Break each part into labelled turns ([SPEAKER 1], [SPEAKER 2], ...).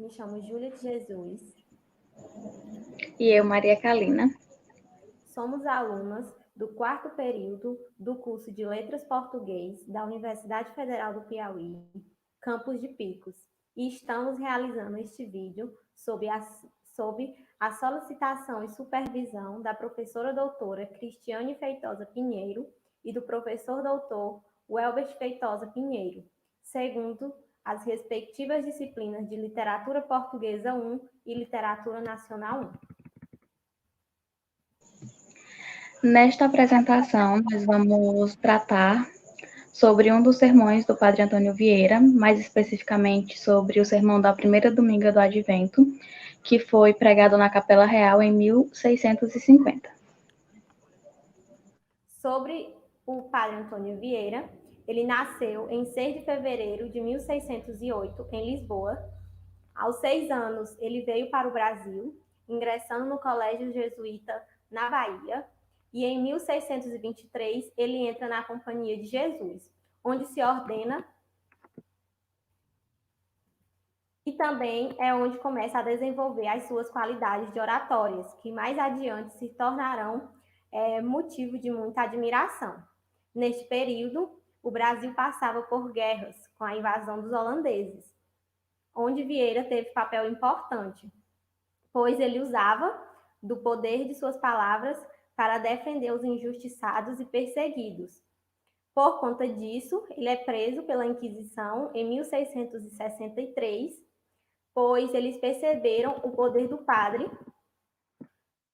[SPEAKER 1] me chamo Júlia de Jesus.
[SPEAKER 2] E eu, Maria Kalina.
[SPEAKER 1] Somos alunas do 4º período do curso de Letras Português da Universidade Federal do Piauí, Campus de Picos, e estamos realizando este vídeo sob a solicitação e supervisão da professora doutora Cristiane Feitosa Pinheiro e do professor doutor Welbert Feitosa Pinheiro, segundo as respectivas disciplinas de Literatura Portuguesa 1 e Literatura Nacional 1.
[SPEAKER 2] Nesta apresentação, nós vamos tratar sobre um dos sermões do Padre Antônio Vieira, mais especificamente sobre o sermão da primeira dominga do Advento, que foi pregado na Capela Real em 1650.
[SPEAKER 1] Sobre o Padre Antônio Vieira, ele nasceu em 6 de fevereiro de 1608, em Lisboa. Aos 6 anos, ele veio para o Brasil, ingressando no Colégio Jesuíta na Bahia, e em 1623 ele entra na Companhia de Jesus, onde se ordena, e também é onde começa a desenvolver as suas qualidades de oratórias, que mais adiante se tornarão motivo de muita admiração. Neste período, o Brasil passava por guerras com a invasão dos holandeses, onde Vieira teve papel importante, pois ele usava do poder de suas palavras para defender os injustiçados e perseguidos. Por conta disso, ele é preso pela Inquisição em 1663, pois eles perceberam o poder do padre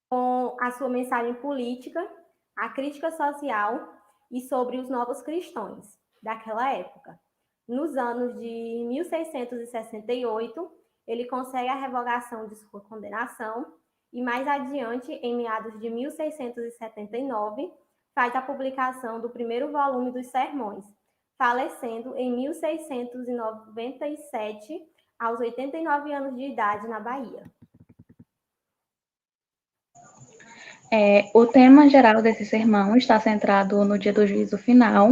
[SPEAKER 1] com a sua mensagem política, a crítica social e sobre os novos cristãos daquela época. Nos anos de 1668, ele consegue a revogação de sua condenação e mais adiante, em meados de 1679, faz a publicação do primeiro volume dos Sermões, falecendo em 1697, aos 89 anos de idade, na Bahia.
[SPEAKER 2] O tema geral desse sermão está centrado no dia do juízo final.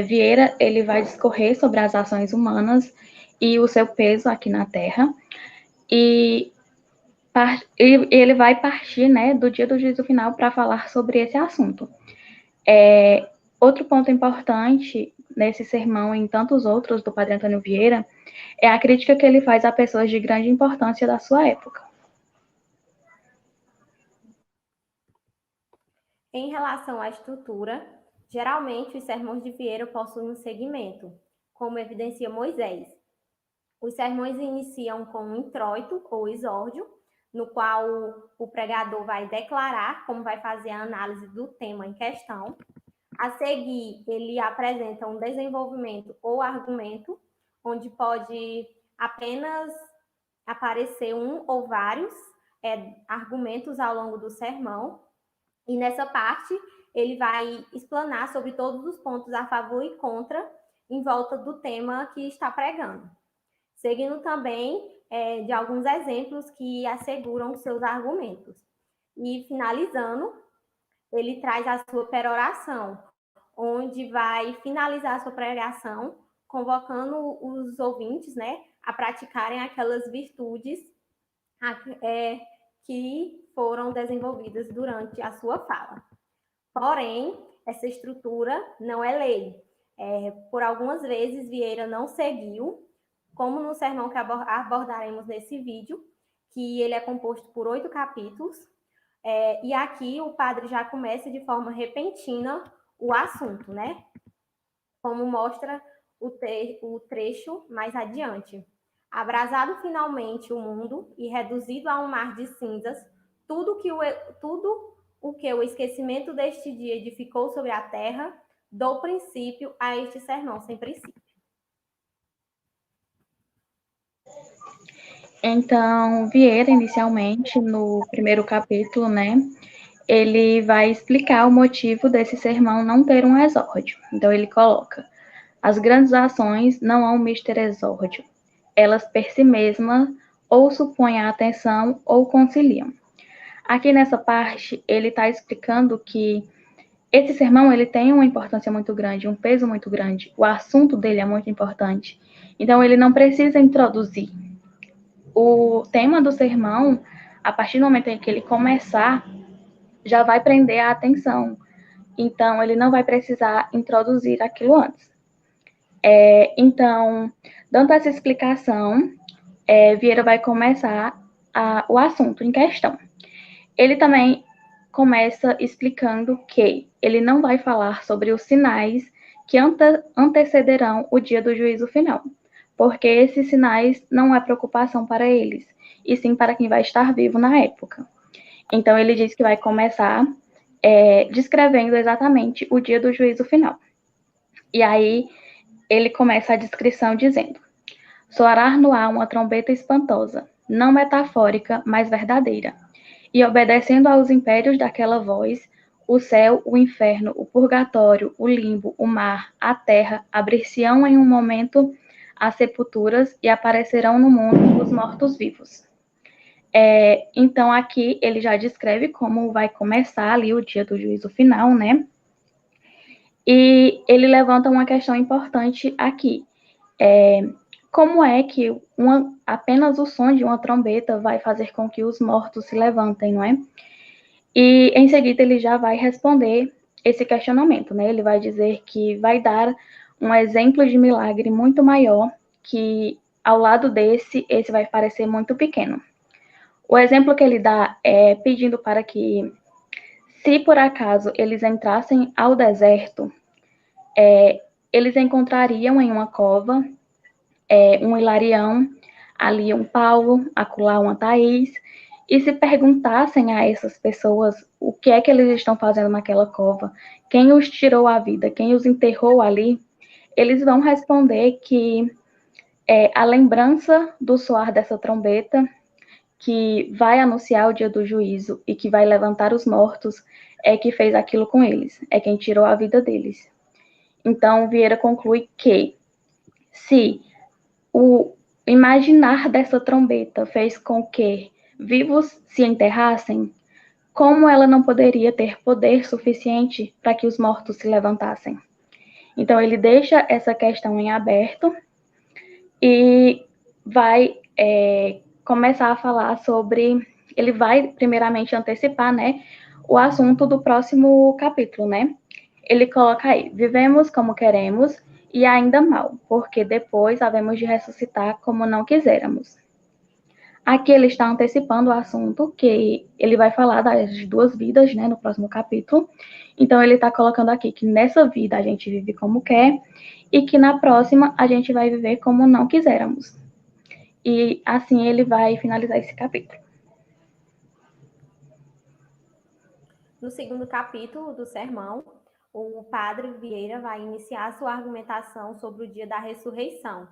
[SPEAKER 2] Vieira ele vai discorrer sobre as ações humanas e o seu peso aqui na Terra, e ele vai partir, né, do dia do juízo final para falar sobre esse assunto. Outro ponto importante nesse sermão e em tantos outros do Padre Antônio Vieira é a crítica que ele faz a pessoas de grande importância da sua época.
[SPEAKER 1] Em relação à estrutura, geralmente os sermões de Vieira possuem um segmento, como evidencia Moisés. Os sermões iniciam com um introito ou exórdio, no qual o pregador vai declarar como vai fazer a análise do tema em questão. A seguir, ele apresenta um desenvolvimento ou argumento, onde pode apenas aparecer um ou vários argumentos ao longo do sermão. E nessa parte, ele vai explanar sobre todos os pontos a favor e contra em volta do tema que está pregando. Seguindo também de alguns exemplos que asseguram seus argumentos. E finalizando, ele traz a sua peroração, onde vai finalizar a sua pregação, convocando os ouvintes, né, a praticarem aquelas virtudes que foram desenvolvidas durante a sua fala. Porém, essa estrutura não é lei. Por algumas vezes, Vieira não seguiu, como no sermão que abordaremos nesse vídeo, que ele é composto por 8 capítulos, e aqui o padre já começa de forma repentina o assunto, né? Como mostra o trecho mais adiante. Abrasado finalmente o mundo e reduzido a um mar de cinzas, tudo o que o esquecimento deste dia edificou sobre a terra, dou princípio a este sermão sem princípio.
[SPEAKER 2] Então, Vieira, inicialmente, no primeiro capítulo, né, ele vai explicar o motivo desse sermão não ter um exórdio. Então, ele coloca: as grandes ações não há um mister exórdio. Elas per si mesmas ou supõem a atenção ou conciliam. Aqui nessa parte, ele está explicando que esse sermão ele tem uma importância muito grande, um peso muito grande. O assunto dele é muito importante. Então, ele não precisa introduzir. o tema do sermão, a partir do momento em que ele começar, já vai prender a atenção. Então, ele não vai precisar introduzir aquilo antes. Então, dando essa explicação, Vieira vai começar o assunto em questão. Ele também começa explicando que ele não vai falar sobre os sinais que antecederão o dia do juízo final, porque esses sinais não é preocupação para eles, e sim para quem vai estar vivo na época. Então, ele diz que vai começar descrevendo exatamente o dia do juízo final. E aí, ele começa a descrição dizendo: soará no ar uma trombeta espantosa, não metafórica, mas verdadeira. E obedecendo aos impérios daquela voz, o céu, o inferno, o purgatório, o limbo, o mar, a terra, abrir-se-ão em um momento as sepulturas e aparecerão no mundo os mortos-vivos. Então, aqui ele já descreve como vai começar ali o dia do juízo final, né? E ele levanta uma questão importante aqui. Como é que apenas o som de uma trombeta vai fazer com que os mortos se levantem, não é? E em seguida ele já vai responder esse questionamento, né? Ele vai dizer que vai dar um exemplo de milagre muito maior, que ao lado desse, esse vai parecer muito pequeno. O exemplo que ele dá é pedindo para que, se por acaso eles entrassem ao deserto, eles encontrariam em uma cova um Hilarião, ali um Paulo, acolá uma Thaís, e se perguntassem a essas pessoas o que é que eles estão fazendo naquela cova, quem os tirou a vida, quem os enterrou ali, eles vão responder que a lembrança do soar dessa trombeta, que vai anunciar o dia do juízo e que vai levantar os mortos, é que fez aquilo com eles, é quem tirou a vida deles. Então, Vieira conclui que, se o imaginar dessa trombeta fez com que vivos se enterrassem, como ela não poderia ter poder suficiente para que os mortos se levantassem? Então, ele deixa essa questão em aberto e vai começar a falar sobre. Ele vai, primeiramente, antecipar, né, o assunto do próximo capítulo, né? Ele coloca aí: vivemos como queremos e ainda mal, porque depois havemos de ressuscitar como não quiséramos. Aqui ele está antecipando o assunto que ele vai falar das duas vidas, né, no próximo capítulo. Então ele está colocando aqui que nessa vida a gente vive como quer e que na próxima a gente vai viver como não quiséramos. E assim ele vai finalizar esse capítulo.
[SPEAKER 1] No segundo capítulo do sermão, o padre Vieira vai iniciar sua argumentação sobre o dia da ressurreição.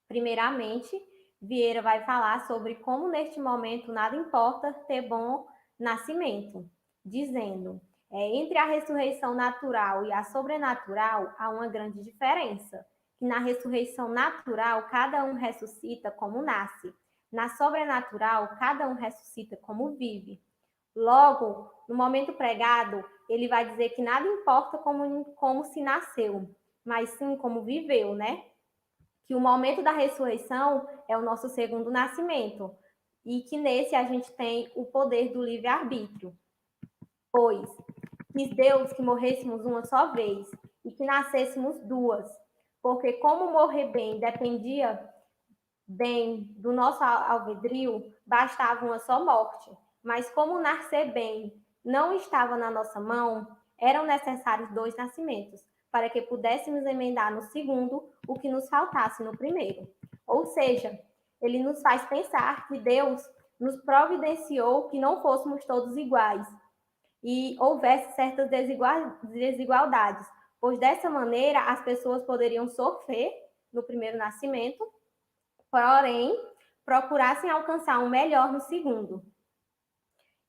[SPEAKER 1] Primeiramente, Vieira vai falar sobre como neste momento nada importa ter bom nascimento, dizendo: entre a ressurreição natural e a sobrenatural há uma grande diferença, que na ressurreição natural cada um ressuscita como nasce, na sobrenatural cada um ressuscita como vive. Logo, no momento pregado, ele vai dizer que nada importa como se nasceu, mas sim como viveu, né? Que o momento da ressurreição é o nosso segundo nascimento e que nesse a gente tem o poder do livre-arbítrio. Pois quis Deus que morrêssemos uma só vez e que nascêssemos duas, porque como morrer bem dependia bem do nosso albedrio, bastava uma só morte. Mas como nascer bem não estava na nossa mão, eram necessários dois nascimentos, para que pudéssemos emendar no segundo o que nos faltasse no primeiro. Ou seja, ele nos faz pensar que Deus nos providenciou que não fôssemos todos iguais e houvesse certas desigualdades, pois dessa maneira as pessoas poderiam sofrer no primeiro nascimento, porém procurassem alcançar um melhor no segundo.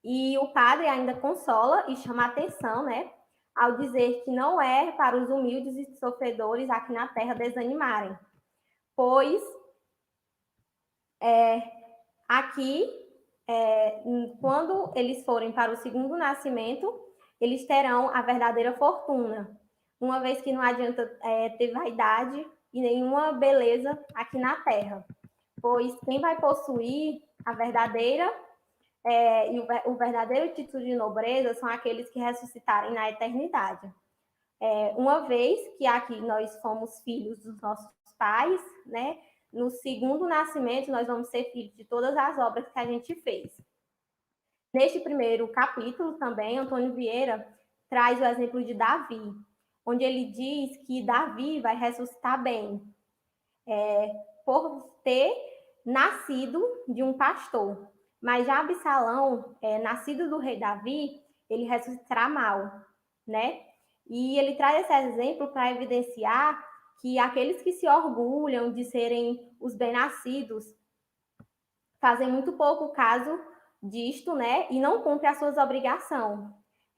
[SPEAKER 1] E o padre ainda consola e chama a atenção, né, ao dizer que não é para os humildes e sofredores aqui na terra desanimarem, pois aqui, quando eles forem para o segundo nascimento, eles terão a verdadeira fortuna, uma vez que não adianta ter vaidade e nenhuma beleza aqui na terra, pois quem vai possuir a verdadeira e o verdadeiro título de nobreza são aqueles que ressuscitarem na eternidade. Uma vez que aqui nós fomos filhos dos nossos pais, né? No segundo nascimento, nós vamos ser filhos de todas as obras que a gente fez. Neste primeiro capítulo também, Antônio Vieira traz o exemplo de Davi, onde ele diz que Davi vai ressuscitar bem, por ter nascido de um pastor. Mas já Absalão, nascido do rei Davi, ele ressuscitará mal, né? E ele traz esse exemplo para evidenciar que aqueles que se orgulham de serem os bem-nascidos fazem muito pouco caso disto, né? E não cumprem as suas obrigações.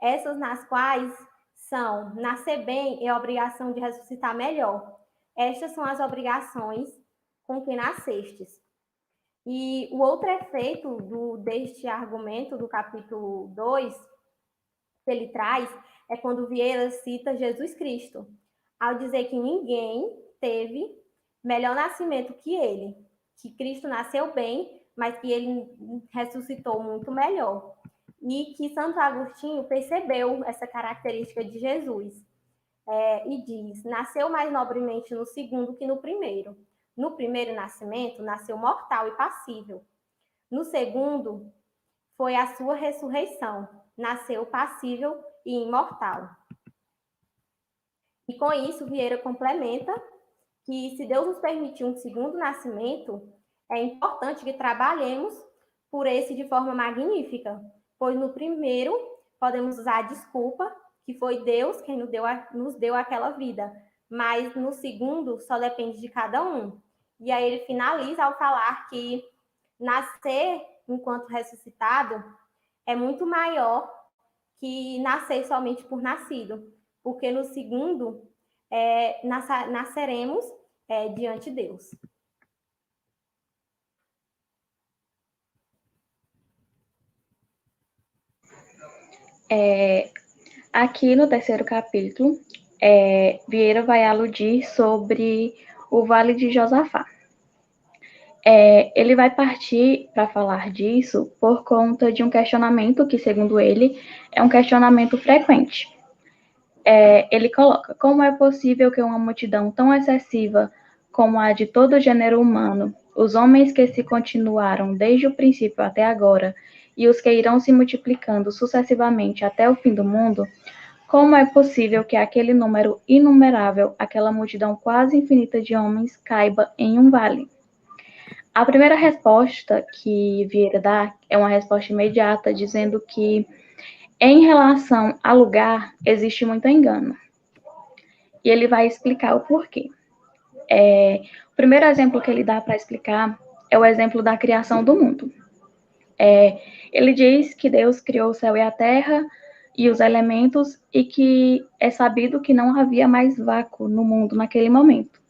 [SPEAKER 1] Essas nas quais são nascer bem é a obrigação de ressuscitar melhor. Estas são as obrigações com que nascestes. E o outro efeito deste argumento do capítulo 2 que ele traz é quando Vieira cita Jesus Cristo, ao dizer que ninguém teve melhor nascimento que ele, que Cristo nasceu bem, mas que ele ressuscitou muito melhor. E que Santo Agostinho percebeu essa característica de Jesus. E diz, nasceu mais nobremente no segundo que no primeiro. No primeiro nascimento, nasceu mortal e passível. No segundo, foi a sua ressurreição. Nasceu passível e imortal. E com isso, Vieira complementa que se Deus nos permitir um segundo nascimento, é importante que trabalhemos por esse de forma magnífica, pois no primeiro podemos usar a desculpa que foi Deus quem nos deu aquela vida, mas no segundo só depende de cada um. E aí ele finaliza ao falar que nascer enquanto ressuscitado é muito maior que nascer somente por nascido, porque no segundo nasceremos diante de Deus.
[SPEAKER 2] Aqui no terceiro capítulo, Vieira vai aludir sobre o Vale de Josafá. Ele vai partir para falar disso por conta de um questionamento que, segundo ele, é um questionamento frequente. Ele coloca: como é possível que uma multidão tão excessiva como a de todo o gênero humano, os homens que se continuaram desde o princípio até agora, e os que irão se multiplicando sucessivamente até o fim do mundo, como é possível que aquele número inumerável, aquela multidão quase infinita de homens, caiba em um vale? A primeira resposta que Vieira dá é uma resposta imediata, dizendo que, em relação ao lugar, existe muito engano. E ele vai explicar o porquê. O primeiro exemplo que ele dá para explicar é o exemplo da criação do mundo. Ele diz que Deus criou o céu e a terra e os elementos, e que é sabido que não havia mais vácuo no mundo naquele momento.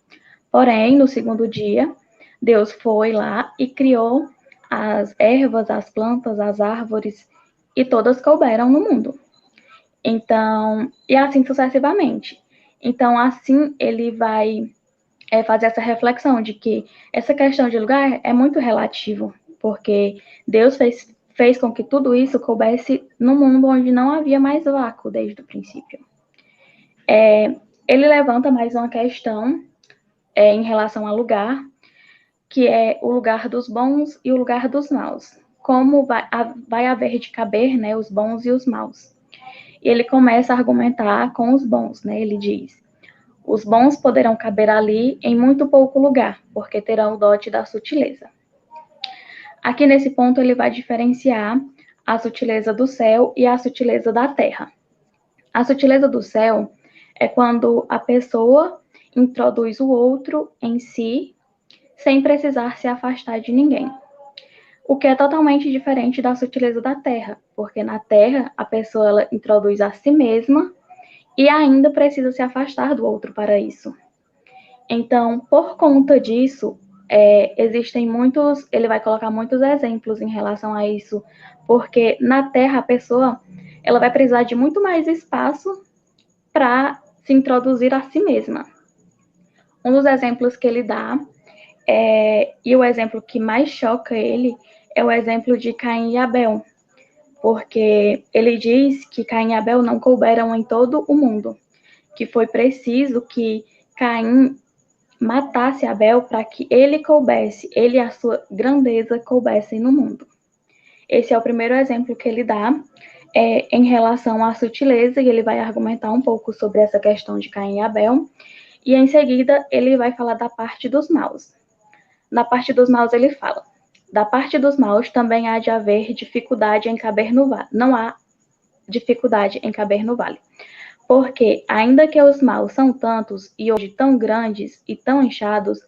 [SPEAKER 2] Porém, no segundo dia, Deus foi lá e criou as ervas, as plantas, as árvores, e todas couberam no mundo. Então, e assim sucessivamente. Então, assim, ele vai fazer essa reflexão de que essa questão de lugar é muito relativo, porque Deus fez com que tudo isso coubesse no mundo onde não havia mais vácuo desde o princípio. Ele levanta mais uma questão em relação ao lugar, que é o lugar dos bons e o lugar dos maus. Como vai haver de caber, né, os bons e os maus. E ele começa a argumentar com os bons, né? Ele diz: os bons poderão caber ali em muito pouco lugar, porque terão o dote da sutileza. Aqui nesse ponto ele vai diferenciar a sutileza do céu e a sutileza da terra. A sutileza do céu é quando a pessoa introduz o outro em si, sem precisar se afastar de ninguém. O que é totalmente diferente da sutileza da terra, porque na terra a pessoa ela introduz a si mesma e ainda precisa se afastar do outro para isso. Então, por conta disso, existem muitos, ele vai colocar muitos exemplos em relação a isso, porque na terra a pessoa ela vai precisar de muito mais espaço para se introduzir a si mesma. Um dos exemplos que ele dá E o exemplo que mais choca ele é o exemplo de Caim e Abel, porque ele diz que Caim e Abel não couberam em todo o mundo, que foi preciso que Caim matasse Abel para que ele coubesse, ele e a sua grandeza coubessem no mundo. Esse é o primeiro exemplo que ele dá em relação à sutileza, e ele vai argumentar um pouco sobre essa questão de Caim e Abel, e em seguida ele vai falar da parte dos maus. Na parte dos maus ele fala: da parte dos maus também há de haver dificuldade em caber no vale. Não há dificuldade em caber no vale. Porque, ainda que os maus são tantos e hoje tão grandes e tão inchados,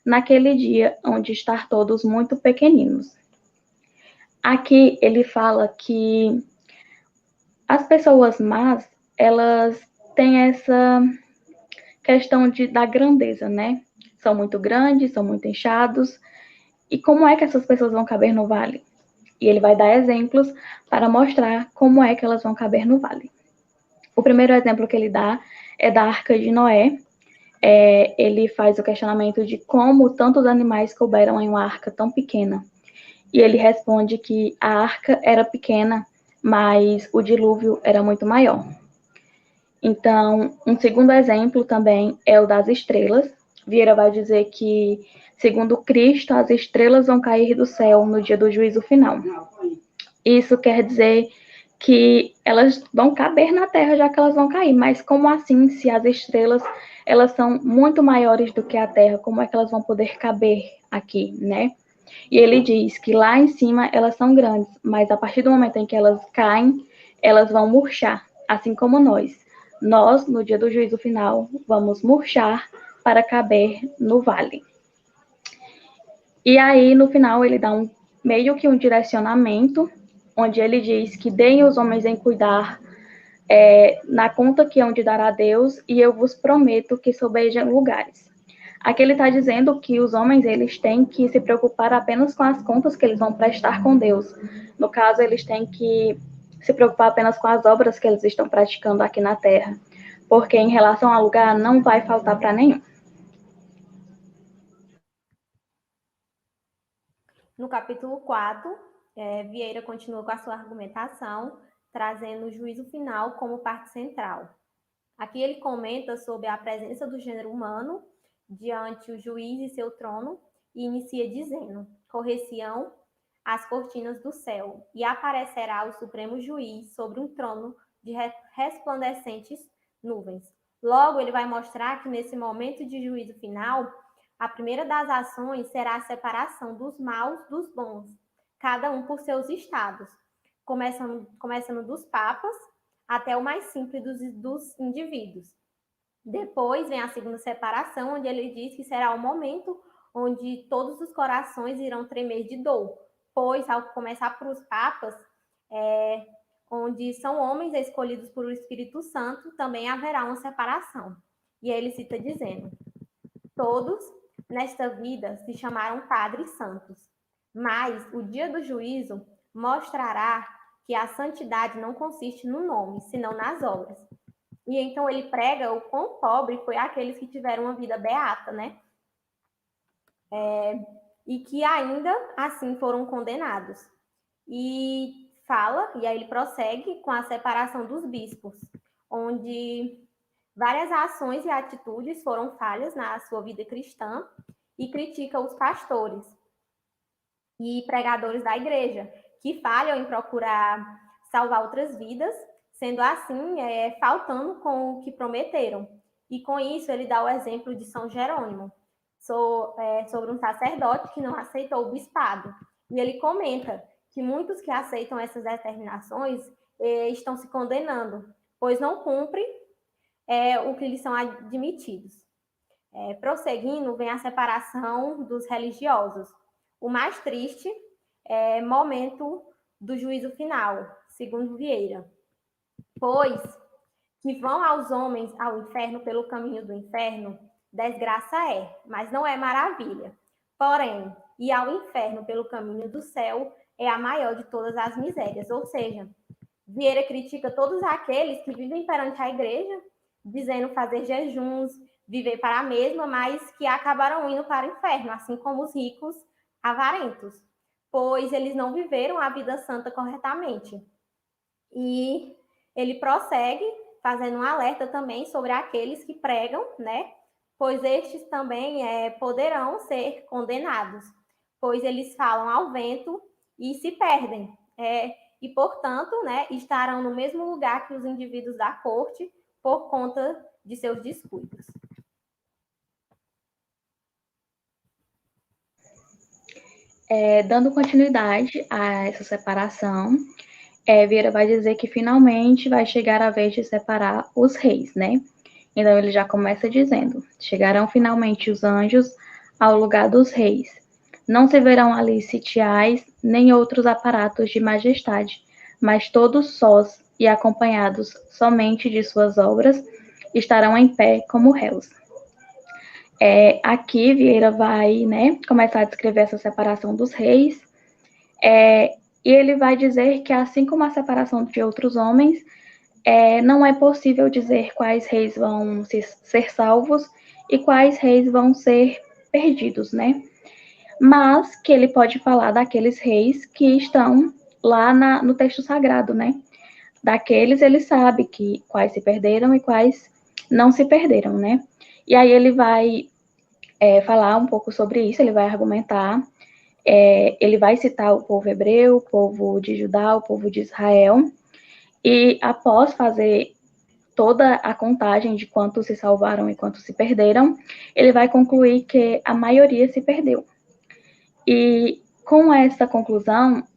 [SPEAKER 2] naquele dia hão de estar todos muito pequeninos. Aqui ele fala que as pessoas más, elas têm essa questão da grandeza, né? São muito grandes, são muito inchados. E como é que essas pessoas vão caber no vale? E ele vai dar exemplos para mostrar como é que elas vão caber no vale. O primeiro exemplo que ele dá é da Arca de Noé. Ele faz o questionamento de como tantos animais couberam em uma arca tão pequena. E ele responde que a arca era pequena, mas o dilúvio era muito maior. Então, um segundo exemplo também é o das estrelas. Vieira vai dizer que, segundo Cristo, as estrelas vão cair do céu no dia do juízo final. Isso quer dizer que elas vão caber na Terra, já que elas vão cair. Mas como assim, se as estrelas elas são muito maiores do que a Terra, como é que elas vão poder caber aqui, né? E ele diz que lá em cima elas são grandes, mas a partir do momento em que elas caem, elas vão murchar, assim como nós. Nós, no dia do juízo final, vamos murchar para caber no vale. E aí, no final, ele dá meio que um direcionamento, onde ele diz que deem os homens em cuidar na conta que hão de dar a Deus, e eu vos prometo que sobejam lugares. Aqui ele está dizendo que os homens eles têm que se preocupar apenas com as contas que eles vão prestar com Deus. No caso, eles têm que se preocupar apenas com as obras que eles estão praticando aqui na Terra, porque em relação ao lugar não vai faltar para nenhum.
[SPEAKER 1] No capítulo 4, Vieira continua com a sua argumentação, trazendo o juízo final como parte central. Aqui ele comenta sobre a presença do gênero humano diante o juiz e seu trono e inicia dizendo: correr-se-ão as cortinas do céu e aparecerá o supremo juiz sobre um trono de resplandecentes nuvens. Logo, ele vai mostrar que nesse momento de juízo final, a primeira das ações será a separação dos maus dos bons, cada um por seus estados, começando dos papas até o mais simples dos indivíduos. Depois vem a segunda separação, onde ele diz que será o momento onde todos os corações irão tremer de dor, pois, ao começar por os papas, onde são homens escolhidos por o Espírito Santo, também haverá uma separação. E aí ele cita dizendo: todos nesta vida se chamaram padres santos, mas o dia do juízo mostrará que a santidade não consiste no nome, senão nas obras. E então ele prega o quão pobre foi aqueles que tiveram uma vida beata, né? E que ainda assim foram condenados. E fala, e aí ele prossegue com a separação dos bispos, onde várias ações e atitudes foram falhas na sua vida cristã e critica os pastores e pregadores da igreja, que falham em procurar salvar outras vidas, sendo assim, faltando com o que prometeram. E com isso ele dá o exemplo de São Jerônimo, sobre um sacerdote que não aceitou o bispado. E ele comenta que muitos que aceitam essas determinações estão se condenando, pois não cumprem o que lhes são admitidos. Prosseguindo, vem a separação dos religiosos. O mais triste momento do juízo final, segundo Vieira. Pois que vão aos homens ao inferno pelo caminho do inferno, desgraça é, mas não é maravilha. Porém, ir ao inferno pelo caminho do céu é a maior de todas as misérias. Ou seja, Vieira critica todos aqueles que vivem perante a igreja, dizendo fazer jejuns, viver para a mesma, mas que acabaram indo para o inferno, assim como os ricos avarentos, pois eles não viveram a vida santa corretamente. E ele prossegue fazendo um alerta também sobre aqueles que pregam, né? Pois estes também poderão ser condenados, pois eles falam ao vento e se perdem. E, portanto, né, estarão no mesmo lugar que os indivíduos da corte por conta de seus descuidos.
[SPEAKER 2] Dando continuidade a essa separação, Vieira vai dizer que finalmente vai chegar a vez de separar os reis, né? Então ele já começa dizendo: chegarão finalmente os anjos ao lugar dos reis. Não se verão ali sitiais, nem outros aparatos de majestade, mas todos sós e acompanhados somente de suas obras, estarão em pé como réus. Aqui Vieira vai, né, começar a descrever essa separação dos reis, e ele vai dizer que, assim como a separação de outros homens, não é possível dizer quais reis vão ser salvos e quais reis vão ser perdidos, né? Mas que ele pode falar daqueles reis que estão lá no texto sagrado, né? Daqueles ele sabe que quais se perderam e quais não se perderam, né? E aí ele vai falar um pouco sobre isso, ele vai argumentar, ele vai citar o povo hebreu, o povo de Judá, o povo de Israel, e após fazer toda a contagem de quantos se salvaram e quantos se perderam, ele vai concluir que a maioria se perdeu. E com essa conclusão,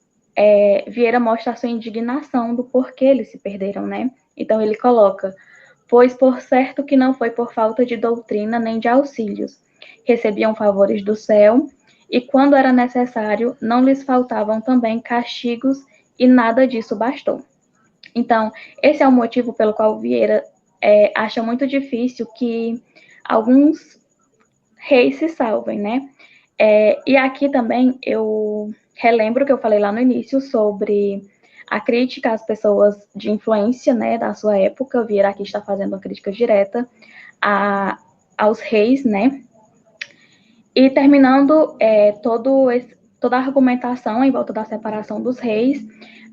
[SPEAKER 2] Vieira mostra a sua indignação do porquê eles se perderam, né? Então ele coloca: pois por certo que não foi por falta de doutrina nem de auxílios. Recebiam favores do céu, e quando era necessário, não lhes faltavam também castigos, e nada disso bastou. Então, esse é o motivo pelo qual Vieira acha muito difícil que alguns reis se salvem, né? E aqui também eu relembro que eu falei lá no início sobre a crítica às pessoas de influência, né, da sua época. O Vieira aqui está fazendo uma crítica direta aos reis, né? E terminando toda a argumentação em volta da separação dos reis,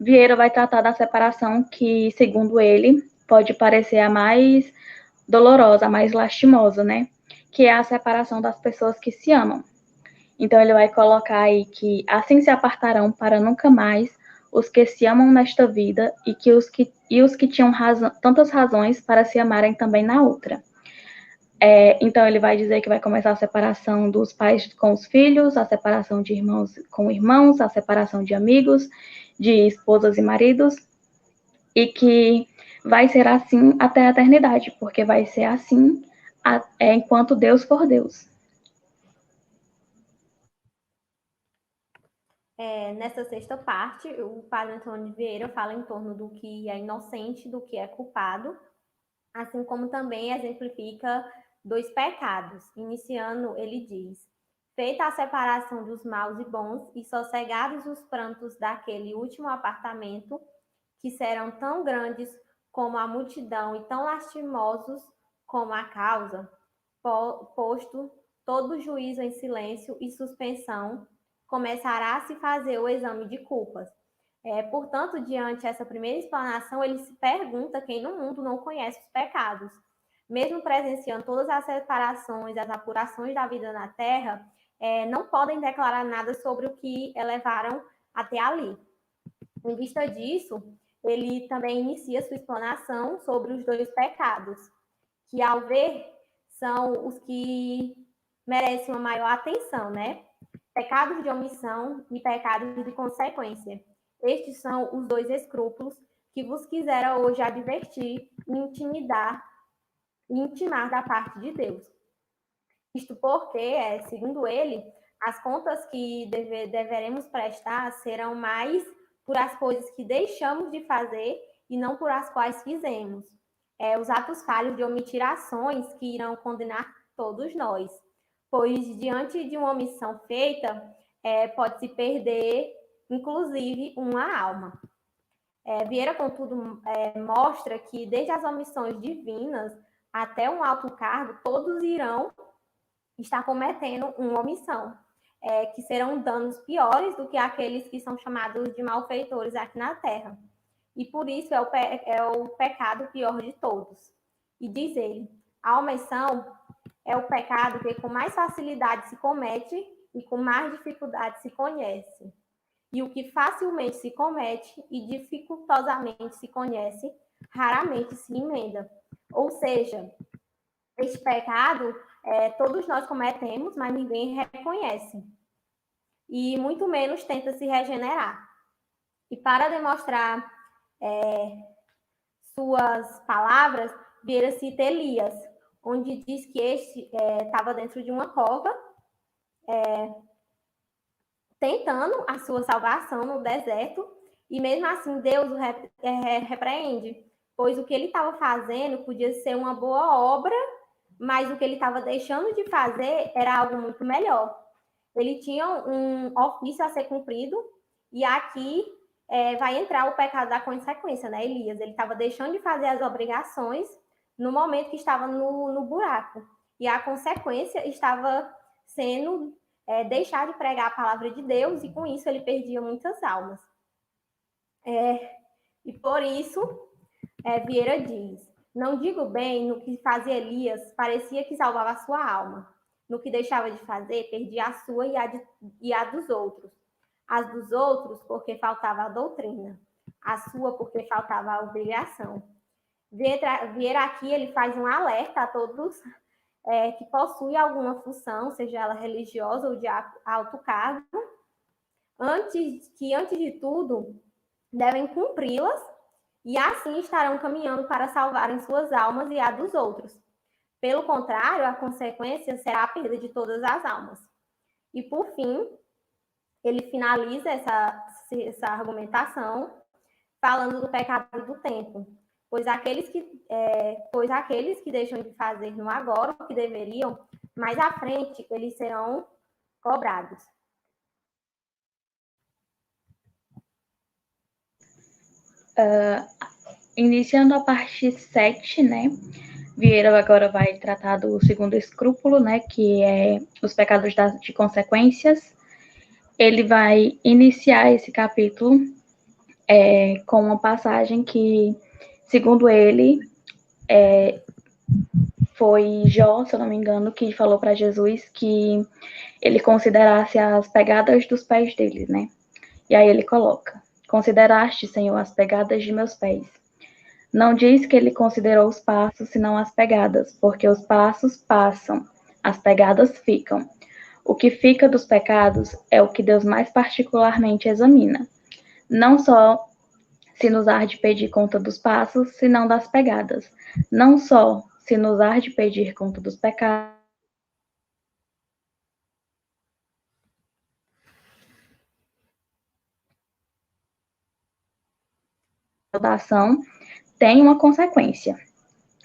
[SPEAKER 2] Vieira vai tratar da separação que, segundo ele, pode parecer a mais dolorosa, a mais lastimosa, né? Que é a separação das pessoas que se amam. Então ele vai colocar aí que assim se apartarão para nunca mais os que se amam nesta vida e os que tinham tantas razões para se amarem também na outra. Então ele vai dizer que vai começar a separação dos pais com os filhos, a separação de irmãos com irmãos, a separação de amigos, de esposas e maridos, e que vai ser assim até a eternidade, porque vai ser assim enquanto Deus for Deus.
[SPEAKER 1] Nessa sexta parte, o padre Antônio Vieira fala em torno do que é inocente, do que é culpado, assim como também exemplifica 2 pecados. Iniciando, ele diz: feita a separação dos maus e bons, e sossegados os prantos daquele último apartamento, que serão tão grandes como a multidão e tão lastimosos como a causa, posto todo juízo em silêncio e suspensão, começará a se fazer o exame de culpas. Portanto, diante essa primeira explanação, ele se pergunta quem no mundo não conhece os pecados. Mesmo presenciando todas as separações, as apurações da vida na Terra, não podem declarar nada sobre o que levaram até ali. Em vista disso, ele também inicia sua explanação sobre os 2 pecados, que, ao ver, são os que merecem uma maior atenção, né? Pecados de omissão e pecados de consequência. Estes são os 2 escrúpulos que vos quisera hoje advertir e intimar da parte de Deus. Isto porque, segundo ele, as contas que deveremos prestar serão mais por as coisas que deixamos de fazer e não por as quais fizemos. Os atos falhos de omitir ações que irão condenar todos nós, pois diante de uma omissão feita, pode-se perder, inclusive, uma alma. Vieira, contudo, mostra que desde as omissões divinas, até um alto cargo, todos irão estar cometendo uma omissão, que serão danos piores do que aqueles que são chamados de malfeitores aqui na terra. E por isso é o pecado pior de todos. E diz ele, a omissão é o pecado que com mais facilidade se comete e com mais dificuldade se conhece. E o que facilmente se comete e dificultosamente se conhece, raramente se emenda. Ou seja, este pecado todos nós cometemos, mas ninguém reconhece. E muito menos tenta se regenerar. E para demonstrar suas palavras, Vieira cita Elias, onde diz que este estava dentro de uma cova, tentando a sua salvação no deserto, e mesmo assim Deus o repreende, pois o que ele estava fazendo podia ser uma boa obra, mas o que ele estava deixando de fazer era algo muito melhor. Ele tinha um ofício a ser cumprido, e aqui vai entrar o pecado da consequência, né, Elias? Ele estava deixando de fazer as obrigações no momento que estava no buraco, e a consequência estava sendo deixar de pregar a palavra de Deus, e com isso ele perdia muitas almas. E por isso, Vieira diz, não digo bem no que fazia Elias, parecia que salvava a sua alma. No que deixava de fazer, perdia a sua e a dos outros. As dos outros, porque faltava a doutrina. A sua, porque faltava a obrigação. Vieira aqui, ele faz um alerta a todos que possuem alguma função, seja ela religiosa ou de alto cargo, antes de tudo, devem cumpri-las e assim estarão caminhando para salvarem suas almas e a dos outros. Pelo contrário, a consequência será a perda de todas as almas. E por fim, ele finaliza essa argumentação falando do pecado do tempo, pois aqueles que deixam de fazer no agora o que deveriam, mais à frente eles serão cobrados.
[SPEAKER 2] Iniciando a parte 7, né? Vieira agora vai tratar do segundo escrúpulo, né? Que é os pecados de consequências. Ele vai iniciar esse capítulo com uma passagem que, segundo ele, foi Jó, se eu não me engano, que falou para Jesus que ele considerasse as pegadas dos pés dele, né? E aí ele coloca: consideraste, Senhor, as pegadas de meus pés. Não diz que ele considerou os passos, senão as pegadas, porque os passos passam, as pegadas ficam. O que fica dos pecados é o que Deus mais particularmente examina. Não só se nos há de pedir conta dos passos, senão das pegadas. Não só se nos há de pedir conta dos pecados, da ação tem uma consequência.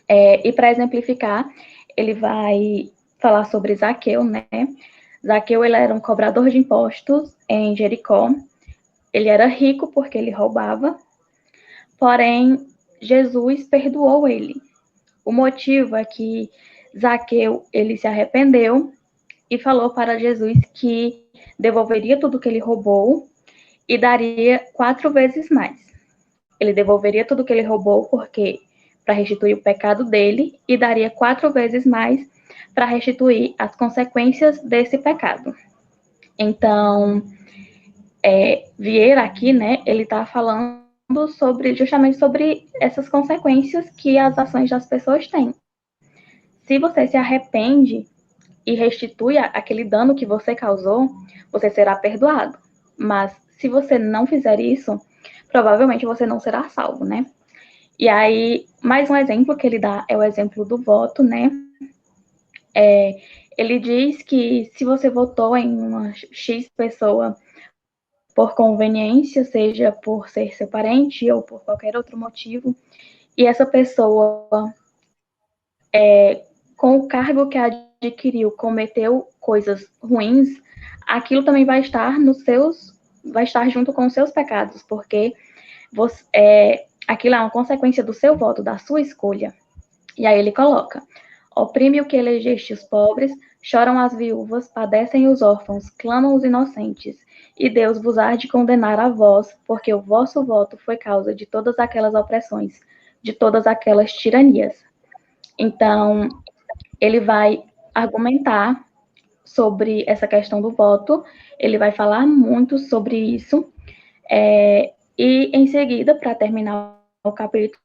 [SPEAKER 2] E para exemplificar, ele vai falar sobre Zaqueu, né? Zaqueu, ele era um cobrador de impostos em Jericó. Ele era rico porque ele roubava, porém, Jesus perdoou ele. O motivo é que Zaqueu, ele se arrependeu e falou para Jesus que devolveria tudo que ele roubou e daria 4 vezes mais. Ele devolveria tudo que ele roubou porque para restituir o pecado dele e daria 4 vezes mais para restituir as consequências desse pecado. Então, Vieira aqui, né, ele está falando justamente sobre essas consequências que as ações das pessoas têm. Se você se arrepende e restitui aquele dano que você causou, você será perdoado. Mas se você não fizer isso, provavelmente você não será salvo, né? E aí, mais um exemplo que ele dá é o exemplo do voto, né? Ele diz que se você votou em uma X pessoa por conveniência, seja por ser seu parente ou por qualquer outro motivo, e essa pessoa, com o cargo que adquiriu, cometeu coisas ruins, aquilo também vai estar junto com os seus pecados, porque aquilo é uma consequência do seu voto, da sua escolha. E aí ele coloca: oprime o que elegeste os pobres, choram as viúvas, padecem os órfãos, clamam os inocentes. E Deus vos há de condenar a vós, porque o vosso voto foi causa de todas aquelas opressões, de todas aquelas tiranias. Então, ele vai argumentar sobre essa questão do voto, ele vai falar muito sobre isso, e em seguida, para terminar o capítulo,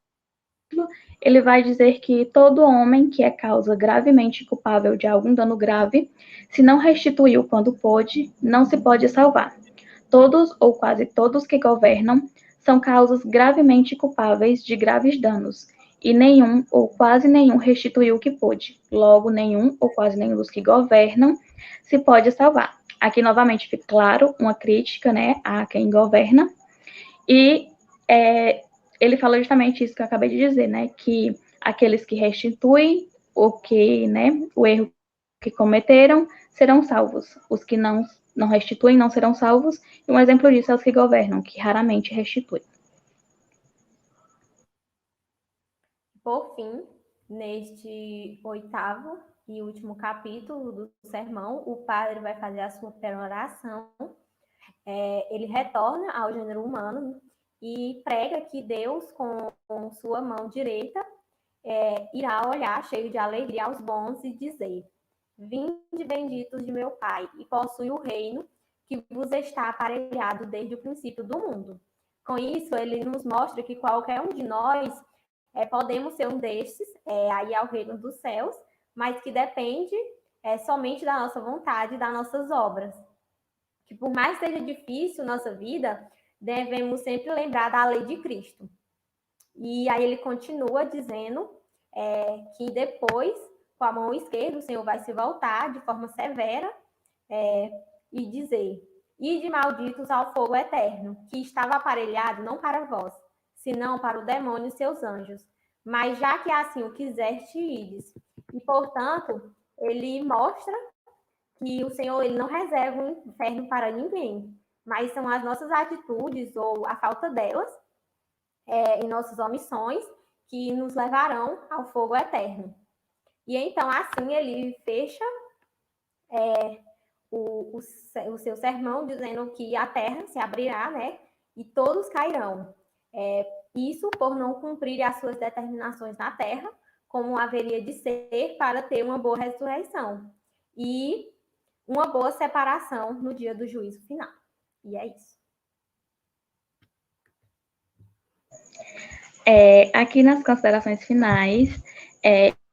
[SPEAKER 2] ele vai dizer que todo homem que é causa gravemente culpável de algum dano grave, se não restituiu quando pôde, não se pode salvar. Todos ou quase todos que governam são causas gravemente culpáveis de graves danos, e nenhum ou quase nenhum restituiu o que pôde. Logo, nenhum ou quase nenhum dos que governam se pode salvar. Aqui, novamente, fica claro uma crítica, né, a quem governa, e ele fala justamente isso que eu acabei de dizer, né, que aqueles que restituem o erro que cometeram serão salvos. Os que não restituem não serão salvos, e um exemplo disso é os que governam, que raramente restituem.
[SPEAKER 1] Por fim, neste 8º e último capítulo do sermão, o padre vai fazer a sua peroração. Ele retorna ao gênero humano e prega que Deus, com sua mão direita, irá olhar cheio de alegria aos bons e dizer: vinde benditos de meu Pai, e possui o reino que vos está aparelhado desde o princípio do mundo. Com isso, ele nos mostra que qualquer um de nós podemos ser um destes, aí ao reino dos céus, mas que depende somente da nossa vontade e das nossas obras. Que por mais seja difícil nossa vida, devemos sempre lembrar da lei de Cristo. E aí ele continua dizendo que depois, com a mão esquerda, o Senhor vai se voltar de forma severa e dizer: ide malditos ao fogo eterno, que estava aparelhado não para vós, senão para o demônio e seus anjos. Mas já que assim o quiseste, ides. E, portanto, ele mostra que o Senhor ele não reserva um inferno para ninguém, mas são as nossas atitudes ou a falta delas em nossas omissões que nos levarão ao fogo eterno. E então, assim, ele fecha o seu sermão dizendo que a terra se abrirá, né? E todos cairão. Isso por não cumprir as suas determinações na terra, como haveria de ser para ter uma boa ressurreição. E uma boa separação no dia do juízo final. E é isso.
[SPEAKER 2] Aqui nas considerações finais,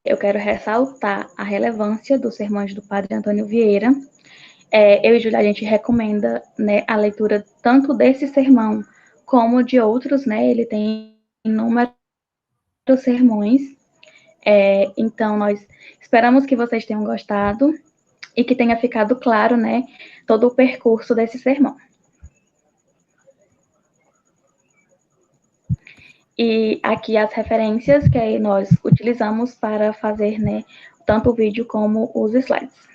[SPEAKER 2] eu quero ressaltar a relevância dos sermões do Padre Antônio Vieira. Eu e Júlia, a gente recomenda, né, a leitura tanto desse sermão como de outros, né? Ele tem inúmeros sermões. Então, nós esperamos que vocês tenham gostado e que tenha ficado claro, né, todo o percurso desse sermão. E aqui as referências que nós utilizamos para fazer, né, tanto o vídeo como os slides.